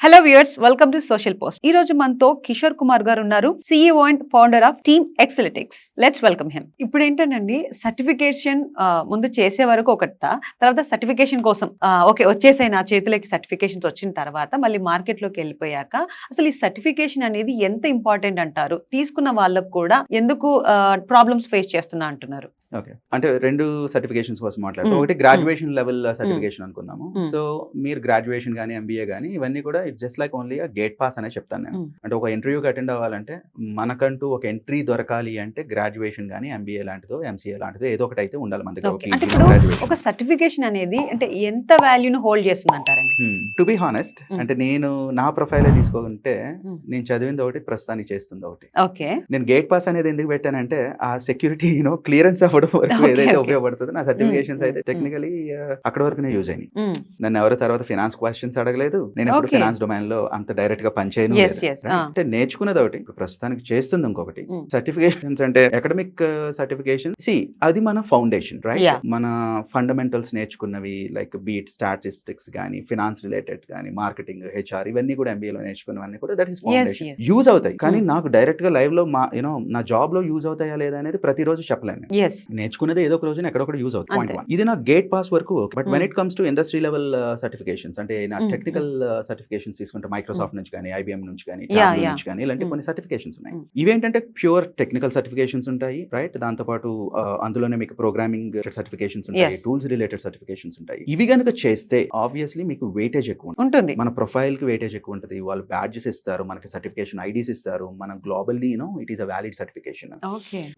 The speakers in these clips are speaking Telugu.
Hello viewers, welcome to social post. ఈ రోజు మనతో కిషోర్ కుమార్ గారు ఉన్నారు, CEO and founder of team Excelitics. Let's welcome him. ఇప్పుడు ఏంటండి, సర్టిఫికేషన్ ముందు చేసే వరకు ఒకట, తర్వాత సర్టిఫికేషన్ కోసం ఓకే వచ్చేసాయి నా చేతులకి సర్టిఫికేషన్స్ వచ్చిన తర్వాత మళ్ళీ మార్కెట్ లోకి వెళ్ళిపోయాక అసలు ఈ సర్టిఫికేషన్ అనేది ఎంత ఇంపార్టెంట్ అంటారు? తీసుకున్న వాళ్ళకు కూడా ఎందుకు ప్రాబ్లమ్స్ ఫేస్ చేస్తున్నా అంటున్నారు? ఓకే, అంటే రెండు సర్టిఫికేషన్స్ కోసం మాట్లాడుతాం. ఒకటి గ్రాడ్యుయేషన్ లెవెల్ సర్టిఫికేషన్ అనుకుందాము. సో మీరు గ్రాడ్యుయేషన్ కానీ ఎంబీఏ కానీ ఇవన్నీ కూడా it's just like only gate pass అనే చెప్తాను నేను. అంటే ఒక ఇంటర్వ్యూకి అటెండ్ అవ్వాలంటే మనకంటూ ఒక ఎంట్రీ దొరకాలి అంటే గ్రాడ్యుయేషన్ కానీ ఎంబీఏ లాంటిదో ఎంసీఏ లాంటిదో ఏదో ఒకటి అయితే ఉండాలి మన దగ్గర. ఒక సర్టిఫికేషన్ అనేది అంటే ఎంత వాల్యూను హోల్డ్ చేస్తుంది అంటారండి? టు బి హానెస్ట్, అంటే నేను నా ప్రొఫైల్ తీసుకుంటే నేను చదివింది ఒకటి, ప్రస్తుతానికి చేస్తుంది ఒకటి. ఓకే, నేను గేట్ పాస్ అనేది ఎందుకు పెట్టానంటే ఆ సెక్యూరిటీ క్లియరెన్స్ అవ్వడం వరకు ఏదైతే ఉపయోగపడుతుందో, నా సర్టిఫికేషన్స్ అయితే టెక్నికలీ అక్కడ వరకు యూజ్ అయినాయి. నన్ను ఎవరో తర్వాత ఫినాన్స్ క్వశ్చన్స్ అడగలేదు, నేను ఎప్పుడు ఫినాన్స్ డొమైన్ లో అంత డైరెక్ట్ గా పనిచేయను. అంటే నేర్చుకున్నది ఒకటి, ప్రస్తుతానికి చేస్తుంది ఇంకొకటి. సర్టిఫికేషన్స్ అంటే అకాడమిక్ సర్టిఫికేషన్, అది మన ఫౌండేషన్, రైట్? మన ఫండమెంటల్స్ నేర్చుకున్నవి లైక్ బీట్ స్టాటిస్టిక్స్ కానీ, ఫినాన్స్ రిలేటెడ్ కానీ, మార్కెటింగ్, హెచ్ఆర్, ఇవన్నీ కూడా ఎంబీఏలో నేర్చుకున్నవన్నీ కూడా దట్ ఈస్ ఫౌండేషన్. యూజ్ అవుతాయి, కానీ నాకు డైరెక్ట్ గా లైవ్ లో నా జాబ్ లో యూజ్ అవుతాయా లేదా అనేది ప్రతిరోజు చెప్పలేను. నేర్చుకునేది ఏదో ఒక రోజున ఎక్కడొకటి యూజ్ అవుతుంది. ఇది నా గేట్ పాస్ వరకు. But when it comes to industry level certifications, అంటే నా టెక్నికల్ సర్టిఫికేషన్స్ తీసుకుంటే మైక్రోసాఫ్ట్ నుంచి కానీ, ఐబిఎం నుంచి కానీ, నుంచి కానీ, ఇలాంటి కొన్ని సర్టిఫికేషన్స్ ఉన్నాయి. ఇవేంటంటే ప్యూర్ టెక్నికల్ సర్టిఫికేషన్స్ ఉంటాయి, రైట్? దాంతో పాటు అందులోనే మీకు ప్రోగ్రామింగ్ సర్టిఫికేషన్స్ ఉంటాయి, టూల్స్ రిలేటెడ్ సర్టిఫికేషన్స్ ఉంటాయి. ఇవి కనుక చేస్తే ఆబ్వియస్లీ మీకు వెయిటేజ్ ఎక్కువ ఉంటుంది, మన ప్రొఫైల్ కి వెయిటేజ్ ఎక్కువ ఉంటుంది. వాళ్ళు బ్యాడ్జెస్ ఇస్తారు, మనకి సర్టిఫికేషన్ ఐడీస్ ఇస్తారు, మనం globally it is a valid certification.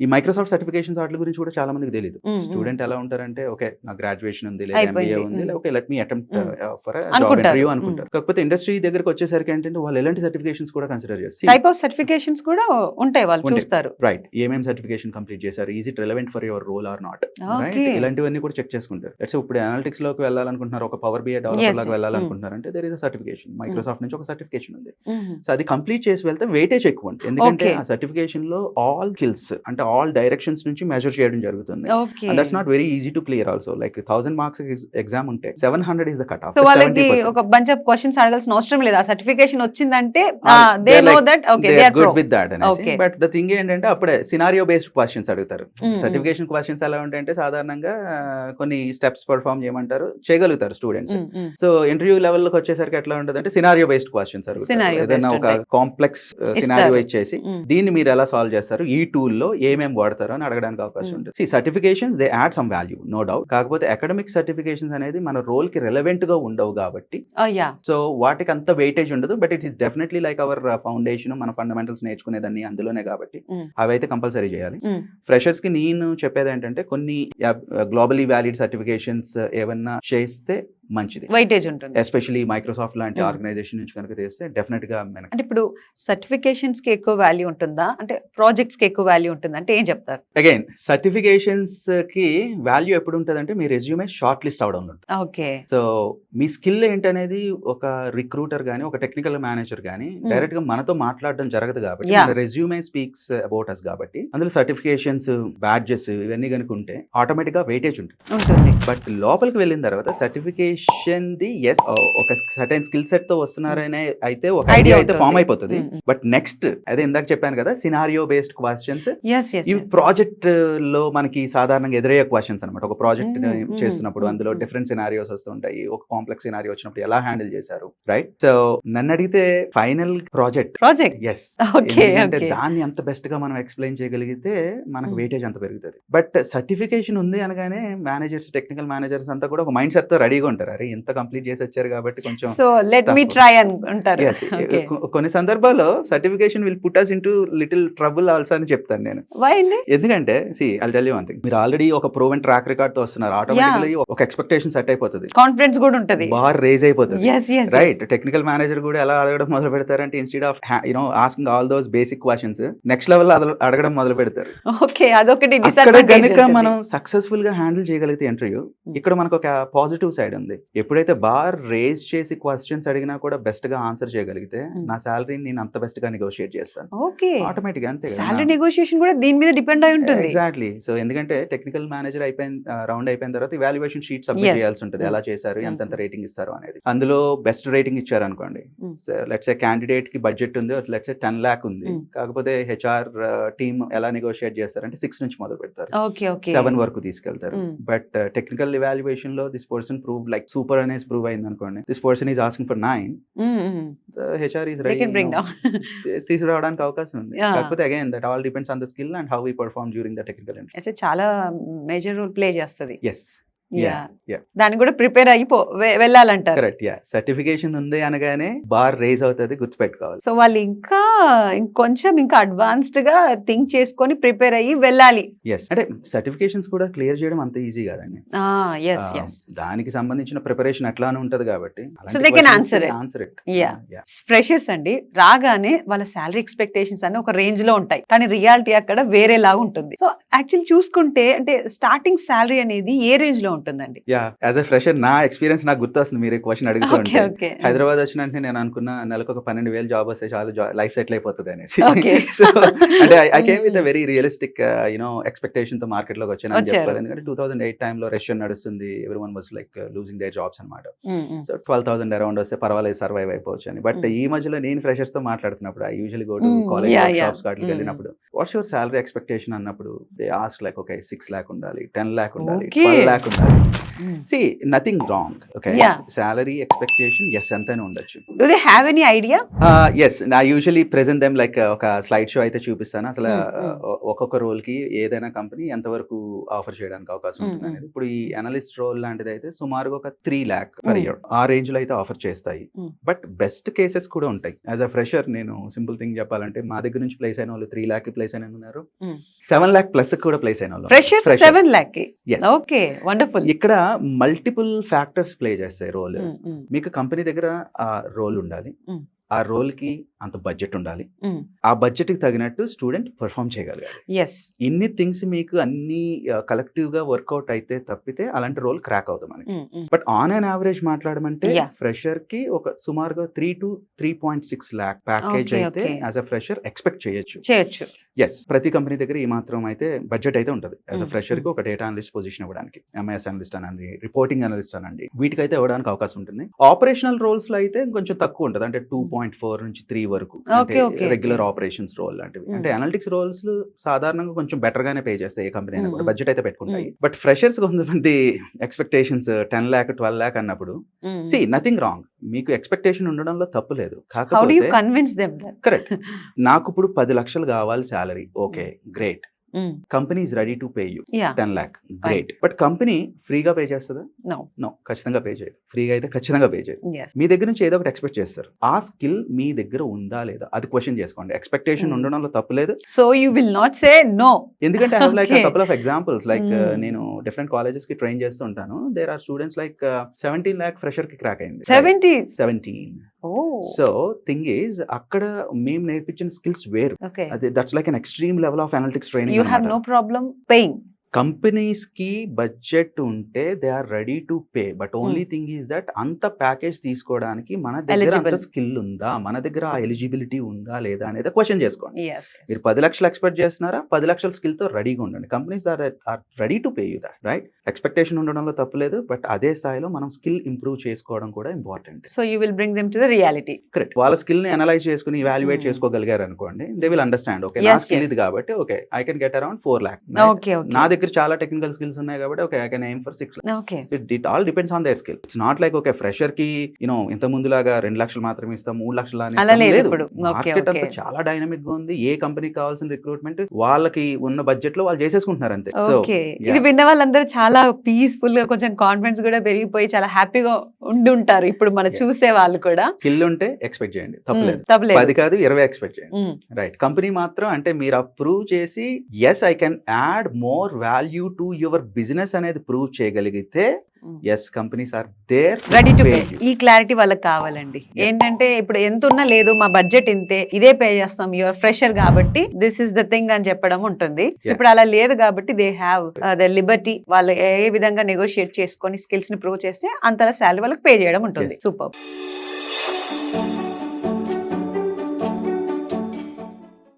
ఈ మైక్రోసాఫ్ట్ సర్టిఫికేషన్స్ వాటి గురించి కూడా చాలా మందికి తెలియదు. స్టూడెంట్ ఎలా ఉంటారంటే, ఓకే నా గ్రాడ్యుయేషన్ ఉంది లేదా ఎంబీఏ ఉంది, okay let me attempt for job interview అనుకుంటారు. కాకపోతే ఇండస్ట్రీ దగ్గరకు వచ్చేసరికి ఏంటంటే వాళ్ళు ఎలాంటి సర్టిఫికేషన్స్ కూడా కన్సిడర్ చేస్తారు. టైప్ ఆఫ్ సర్టిఫికేషన్స్ కూడా ఉంటాయి, వాళ్ళు చూస్తారు, రైట్? ఏమేమి సర్టిఫికేషన్ కంప్లీట్ చేశారు, is it relevant for your role or not, right? ఇలాంటివన్నీ కూడా చెక్ చేసుకుంటారు. లెట్స్ ఇప్పుడు అనలిటిక్స్ లోకి వెళ్ళాలనుకుంటున్నారు, ఒక పవర్ బిఐ డెవలపర్ లాగా వెళ్ళాలనుకుంటున్నారు అంటే there is a certification. Microsoft నుంచి ఒక సర్టిఫికేషన్ ఉంది. సో అది కంప్లీట్ చేసి వెళ్తే వెయిటేజ్ ఎక్కువ ఉంటుంది, ఎందుకంటే ఆ సర్టిఫికేషన్ లో ఆల్ స్కిల్స్ అంటే ఆల్ డైరెక్షన్స్ నుంచి మెజర్ చేయడం జరుగుతుంది. And that's not very easy to clear also. Like 1000 marks exam unte 700 is the cut off. So వాళ్ళకి ఒక bunch of questions అడగాల్సిన అవసరం లేదు, ఆ సర్టిఫికేషన్ వచ్చిందంటే they know that okay they are good with that అనేసి. But the thing ఏంటంటే అప్పుడే సినారియో బేస్డ్ క్వశ్చన్స్ అడుగుతారు. సర్టిఫికేషన్ క్వశ్చన్స్ ఎలా ఉంటాయంటే సాధారణంగా కొన్ని స్టెప్స్ పర్ఫామ్ చేయమంటారు, చేయగలుగుతారు స్టూడెంట్స్. సో ఇంటర్వ్యూ లెవెల్ లోకి వచ్చేసరికి ఎట్లా ఉంటుంది అంటే సినారియో బేస్డ్ క్వశ్చన్స్ అడుగుతారు. ఏదైనా ఒక కాంప్లెక్స్ సినారియో ఇచ్చేసి దీన్ని మీరు ఎలా సాల్వ్ చేస్తారు, ఈ టూల్ లో ఏమేమి వాడతారు అని అడగడానికి అవకాశం ఉంటుంది. Certifications they add some value, no doubt. కాకపోతే అకాడమిక్ సర్టిఫికేషన్స్ అనేది మన రోల్ కి రెలవెంట్ గా ఉండవు కాబట్టి సో వాటికి అంత వెయిటేజ్ ఉండదు. But it is definitely like our foundation, మన ఫండమెంటల్స్ నేర్చుకునేదాన్ని అందులోనే కాబట్టి అవైతే కంపల్సరీ చేయాలి. ఫ్రెషర్స్ కి నేను చెప్పేది ఏంటంటే కొన్ని గ్లోబలీ వ్యాలిడ్ సర్టిఫికేషన్స్ ఏమన్నా చేస్తే మంచిది, వెయిటేజ్ ఉంటుంది. ఎస్పెషల్లీ మైక్రోసాఫ్ట్ లాంటి ఆర్గనైజేషన్ నుంచి కనుక చేస్తే డెఫినెట్ గా. అంటే ఇప్పుడు సర్టిఫికేషన్స్ కి ఎక్కువ వాల్యూ ఉంటుందా, అంటే ప్రాజెక్ట్స్ కి ఎక్కువ వాల్యూ ఉంటుందా, అంటే ఏం చెప్తారు? అగైన్ సర్టిఫికేషన్స్ కి వాల్యూ ఎప్పుడు ఉంటుంది అంటే మీ రెజ్యూమే షార్ట్ లిస్ట్ అవడం ఉంటుంది. ఓకే, సో మీ స్కిల్ ఏంటనేది ఒక రిక్రూటర్ గానీ, ఒక టెక్నికల్ మేనేజర్ గానీ డైరెక్ట్ గా మనతో మాట్లాడడం జరగదు కాబట్టి రెజ్యూమే స్పీక్స్ అబౌట్ అస్ కాబట్టి అందులో సర్టిఫికేషన్స్, బ్యాడ్జెస్ ఇవన్నీ కనుక ఉంటే ఆటోమేటిక్ గా వెయిటేజ్ ఉంటుంది. బట్ లోపలికి వెళ్ళిన తర్వాత సర్టిఫికేషన్ ది ఎస్ ఒక సర్టెన్ స్కిల్ సెట్ తో వస్తున్నారనే అయితే ఒక ఐడియా అయితే ఫామ్ అయిపోతుంది. బట్ నెక్స్ట్ అదే ఇందాక చెప్పాను కదా, సినారియో బేస్డ్ క్వశ్చన్స్, ఈ ప్రాజెక్ట్ లో మనకి సాధారణంగా ఎదురయ్యే క్వశ్చన్స్ అనమాట. ఒక ప్రాజెక్ట్ చేస్తున్నప్పుడు అందులో డిఫరెంట్ సినారియోస్ వస్తుంటాయి, ఒక కాంప్లెక్స్ సినారియో వచ్చినప్పుడు ఎలా హ్యాండిల్ చేశారు, రైట్? సో నన్ను అడిగితే ఫైనల్ ప్రాజెక్ట్ ఎస్, అంటే దాన్ని అంత బెస్ట్ గా మనం ఎక్స్ప్లెయిన్ చేయగలిగితే మనకు వెయిటేజ్ అంత పెరుగుతుంది. బట్ సర్టిఫికేషన్ ఉంది అనగానే మేనేజర్స్, టెక్నికల్ మేనేజర్స్ అంతా కూడా ఒక మైండ్ సెట్ తో రెడీగా ఉంటారు, అరే ఇంత కంప్లీట్ చేసి వచ్చారు కాబట్టి కొంచెం సో లెట్ మీ ట్రై అంటారు. కొన్ని సందర్భాల్లో certification will put us into little trouble also అని చెప్తాను నేను. ఎందుకంటే I'll tell you one thing, మీరు ఆల్రెడీ ఒక ప్రూవెన్ ట్రాక్ రికార్డ్ తో వస్తున్నారు, ఆటోమేటికల్లీ ఒక ఎక్స్పెక్టేషన్ సెట్ అయిపోతుంది, కాన్ఫిడెన్స్ కూడా ఉంటుంది, బార్ రేజ్ అయిపోతుంది, రైట్? టెక్నికల్ మేనేజర్ కూడా ఎలా అడగడం మొదలు పెడతారంటే instead of asking all those basic questions next level అడగడం మొదలు పెడతారు. ఓకే, అదొకటి కనుక మనం సక్సెస్ఫుల్ గా హ్యాండిల్ చేయగలిగితే ఇంటర్వ్యూ, ఇక్కడ మనకు ఒక పాజిటివ్ సైడ్ ఉంది. ఉంది. ఎప్పుడైతే బార్ రేజ్ చేసి క్వశ్చన్స్ అడిగినా కూడా బెస్ట్ గా ఆన్సర్ చేయగలిగితే నా శాలరీని నేను అంత బెస్ట్ గా నెగోషియేట్ చేస్తాను. ఓకే, ఆటోమేటిక్ అంతే సాలరీ నెగోషియేషన్ కూడా దీని మీద డిపెండ్ అయి ఉంటుంది. ఎగ్జాక్ట్లీ. సో ఎందుకంటే టెక్నికల్ మేనేజర్ రౌండ్ అయిపోయిన తర్వాత ఇవాల్యుయేషన్ షీట్ సబ్మిట్ చేయాల్సి ఉంటుంది. ఎలా చేశారు, ఎంత రేటింగ్ ఇస్తారు అనేది. అందులో బెస్ట్ రేటింగ్ ఇచ్చారు అనుకోండి, లెట్స్ ఏ క్యాండిడేట్ కి బడ్జెట్ ఉంది, లెట్స్ ఏ 10 lakh ఉంది, కాకపోతే హెచ్ఆర్ టీమ్ ఎలా నెగోషియేట్ చేస్తారంటే 6 నుంచి మొదలు పెడతారు, 7 వరకు తీసుకెళ్తారు. బట్ టెక్నికల్ ఇవాల్యుయేషన్ లో this person prove like super అనేసి ప్రూవ్ అయింది అనుకోండి, this person is asking for 9, HR is ready తీసుకురావడానికి అవకాశం ఉంది. కాకపోతే again that all depends on the skill and how we perform during the technical interview. చాలా మేజర్ రోల్ ప్లే చేస్తుంది. ఎస్, దాన్ని కూడా ప్రిపేర్ అయిపో వెళ్ళాలంటారు. కరెక్ట్. సర్టిఫికేషన్ ఉంది అనగానే బార్ రేజ్ అవుతుంది, గుర్తుపెట్టుకోవాలి. సో వాళ్ళు ఇంకొంచెం ఇంకా అడ్వాన్స్డ్ గా థింక్ చేసుకొని ప్రిపేర్ అయ్యి వెళ్ళాలి. ఎస్, అంటే సర్టిఫికేషన్స్ కూడా క్లియర్ చేయడం అంత ఈజీ కాదండి. దానికి సంబంధించిన ప్రిపరేషన్ ఎట్లానే ఉంటది కాబట్టి so they can answer it. Freshers అండి రాగానే వాళ్ళ సాలరీ ఎక్స్పెక్టేషన్స్ అన్ని ఒక రేంజ్ లో ఉంటాయి, కానీ రియాలిటీ అక్కడ వేరేలాగా ఉంటుంది. సో యాక్చువల్లీ చూసుకుంటే అంటే స్టార్టింగ్ సాలరీ అనేది ఏ రేంజ్ లో ఉంటుందండి? యాజ్ ఎ ఫ్రెషర్ నా ఎక్స్పీరియన్స్ నాకు గుర్తొస్తుంది మీరు క్వశ్చన్ అడుగుతుంటే. హైదరాబాద్ వచ్చినంటే నేను అనుకున్నా నెలకు ఒక 12,000 జాబ్ వస్తే చాలు, లైఫ్ సెటిల్ అయిపోతుంది అనేసి. సో అంటే I came with very realistic expectation తో మార్కెట్ లోకి వచ్చాను అని చెప్పారు. ఎందుకంటే 2008 టైంలో రెషన్ నడుస్తుంది, everyone was like losing there jobs అనమాట. సో 12,000 అరౌండ్ వస్తే పర్వాలేదు, సర్వైవ్ అయిపోవచ్చు అని. బట్ ఈ మధ్యలో నేను ఫ్రెషర్స్ తో మాట్లాడుతున్నప్పుడు, I usually go to college shops వాటికి వెళ్ళినప్పుడు, వాట్స్ యువర్ సాలరీ ఎక్స్పెక్టేషన్ అన్నప్పుడు they ask like okay 6 lakh ఉండాలి, 10 lakh ఉండాలి, 12 lakh ఉండాలి. See, nothing wrong. Okay. Salary expectation, yes, antane undachchu. Do they have any idea? Yes, I usually present them like oka slide show aithe చూపిస్తాను. అసలు ఒక్కొక్క రోల్ కి ఏదైనా కంపెనీ ఎంత వరకు ఆఫర్ చేయడానికి అవకాశం ఉంటుంది అనేది. ఇప్పుడు ఈ అనలిస్ట్ రోల్ లాంటిది అయితే సుమారుగా ఒక 3 lakh per year ఆ రేంజ్ లో అయితే ఆఫర్ చేస్తాయి. బట్ బెస్ట్ కేసెస్ కూడా ఉంటాయి. యాజ్ అ ఫ్రెషర్ నేను సింపుల్ థింగ్ చెప్పాలంటే, మా దగ్గర నుంచి ప్లేస్ అయిన వాళ్ళు 3 lakh ప్లేస్ అయిన ఉన్నారు, 7 lakh ప్లస్ కూడా ప్లేస్ అయిన వాళ్ళు. Freshers 7 lakh. Okay, wonderful. ఇక్కడ మల్టిపుల్ ఫ్యాక్టర్స్ ప్లే చేస్తాయి రోల్. మీకు కంపెనీ దగ్గర ఆ రోల్ ఉండాలి, ఆ రోల్ కి అంత బడ్జెట్ ఉండాలి, ఆ బడ్జెట్ కి తగినట్టు స్టూడెంట్ పర్ఫార్మ్ చేయగలగాలి. ఇన్ని థింగ్స్ మీకు అన్ని కలెక్టివ్ గా వర్కౌట్ అయితే తప్పితే అలాంటి రోల్ క్రాక్ అవుతాం మనకి. బట్ ఆన్ అన్ యావరేజ్ మాట్లాడమంటే ఫ్రెషర్ కి ఒక సుమారుగా 3 to 3.6 lakh ప్యాకేజ్ అయితే యాజ్ అ ఫ్రెషర్ ఎక్స్పెక్ట్ చేయొచ్చు. ఎస్, ప్రతి కంపెనీ దగ్గర ఈ మాత్రం అయితే బడ్జెట్ అయితే ఉంటుంది. యాజ్ అ ఫ్రెషర్ కి ఒక డేటా అనలిస్ట్ పొజిషన్ ఇవ్వడానికి, ఎంఐఎస్ అనలిస్ట్ అనండి, రిపోర్టింగ్ అనలిస్ట్ అనండి, వీటికైతే ఇవ్వడానికి అవకాశం ఉంటుంది. ఆపరేషనల్ రోల్స్ లో అయితే కొంచెం తక్కువ ఉంటుంది, అంటే 2.4 నుంచి 3 వరకు రెగ్యులర్ ఆపరేషన్స్ రోల్ లాంటివి. అంటే అనలిటిక్స్ రోల్స్ సాధారణంగా కొంచెం బెటర్ గానే పే చేస్తాయి ఏ కంపెనీ అయినా కూడా, బడ్జెట్ అయితే పెట్టుకుంటాయి. బట్ ఫ్రెషర్స్ కొంతమంది ఎక్స్పెక్టేషన్స్ 10 lakh 12 lakh అన్నప్పుడు, సి నథింగ్ రాంగ్, మీకు ఎక్స్పెక్టేషన్ ఉండడంలో తప్పు లేదు. కాకపోతే కరెక్ట్, నాకు ఇప్పుడు 10 lakhs కావాలి salary, okay great, company is ready to pay you 10 lakh, great. But company ఫ్రీగా పే చేస్తుందా? నో, ఖచ్చితంగా పే చేయదు. ఫ్రీగా అయితే ఖచ్చితంగా పే చేయదు. మీ దగ్గర నుంచి ఏదో ఒకటి ఎక్స్పెక్ట్ చేస్తారు. ఆ స్కిల్ మీ దగ్గర ఉందా లేదా అది క్వశ్చన్ చేసుకోండి. ఎక్స్పెక్టేషన్ ఉండడంలో తప్పులేదు. So you will not say no, ఎందుకంటే I have like couple of examples. Like నేను డిఫరెంట్ కాలేజెస్ కి ట్రైన్ చేస్తూ ఉంటాను. There are students like 17 lakh fresher కి క్రాక్ అయింది. 17. సో థింగ్ ఈజ్, అక్కడ మేము నేర్పించిన స్కిల్స్ వేరు. That's like an extreme level of analytics training. You have no problem paying. Companies కి బడ్జెట్ ఉంటే they are ready to pay. But only thing is that అంత ప్యాకేజ్ తీసుకోవడానికి మన దగ్గర అంత స్కిల్ ఉందా, మన దగ్గర ఆ ఎలిజిబిలిటీ ఉందా లేదా అనేది క్వశ్చన్ చేసుకోండి. మీరు 10 lakhs ఎక్స్పెక్ట్ చేస్తున్నారా, 10 lakhs స్కిల్ తో రెడీగా ఉండండి. Companies are ready to pay you that, right? Expectation ఉండడంలో తప్పులేదు, బట్ అదే స్థాయిలో మనం స్కిల్ ఇంప్రూవ్ చేసుకోవడం కూడా important. So you will bring them to the reality. Correct. వాళ్ళ స్కిల్ ని అనలైజ్ చేసుకుని ఇవాల్యుయేట్ చేసుకోగలిగారు అనుకోండి, దే విల్ అండర్స్టాండ్. ఓకే, నా స్కిల్ ఇది కాబట్టి okay I can get around 4 lakh. నా దగ్గర చాలా టెక్నికల్ స్కిల్స్ ఉన్నాయి కాబట్టి okay I can aim for 6 lakh. It all depends on their skill. It's not like okay fresher కి ఇంత ముందులాగా 2 lakhs మాత్రమే ఇస్తాం, 3 lakhs లేదు. మార్కెట్ అంతా చాలా డైనమిక్ గా ఉంది. ఏ కంపెనీకి కావాల్సిన రిక్రూట్మెంట్ వాళ్ళకి ఉన్న బడ్జెట్ లో వాళ్ళు చేసేసుకుంటున్నారు అంతే. సో ఇది విన్న వాళ్ళందరూ చాలా పీస్ఫుల్ గా, కొంచెం కాన్ఫిడెన్స్ కూడా పెరిగిపోయి చాలా హ్యాపీగా ఉండి ఉంటారు. ఇప్పుడు మనం చూసే వాళ్ళు కూడా స్కిల్ ఉంటే ఎక్స్పెక్ట్ చేయండి, తప్పలేదు. 10 కాదు 20 ఎక్స్పెక్ట్ చేయండి, రైట్? కంపెనీ మాత్రం అంటే మీరు అప్రూవ్ చేసి yes I can add more value to your business అనేది ప్రూవ్ చేయగలిగితే yes companies are there ready to pay. ఈ క్లారిటీ వాళ్ళకి కావాలండి. ఏంటంటే ఇప్పుడు ఎంత ఉన్నా లేదు మా బడ్జెట్ ఇంతే, ఇదే పే చేస్తాం, యువర్ ఫ్రెషర్ కాబట్టి దిస్ ఇస్ ద థింగ్ అని చెప్పడం ఉంటుంది. So, ఇప్పుడు అలా లేదు కాబట్టి దే హ్యావ్ ద లిబర్టీ. వాళ్ళు ఏ విధంగా నెగోషియేట్ చేసుకొని స్కిల్స్ ని ప్రూవ్ చేస్తే అంతలా శాలరీ వాళ్ళకి పే చేయడం ఉంటుంది. Yes. సూపర్.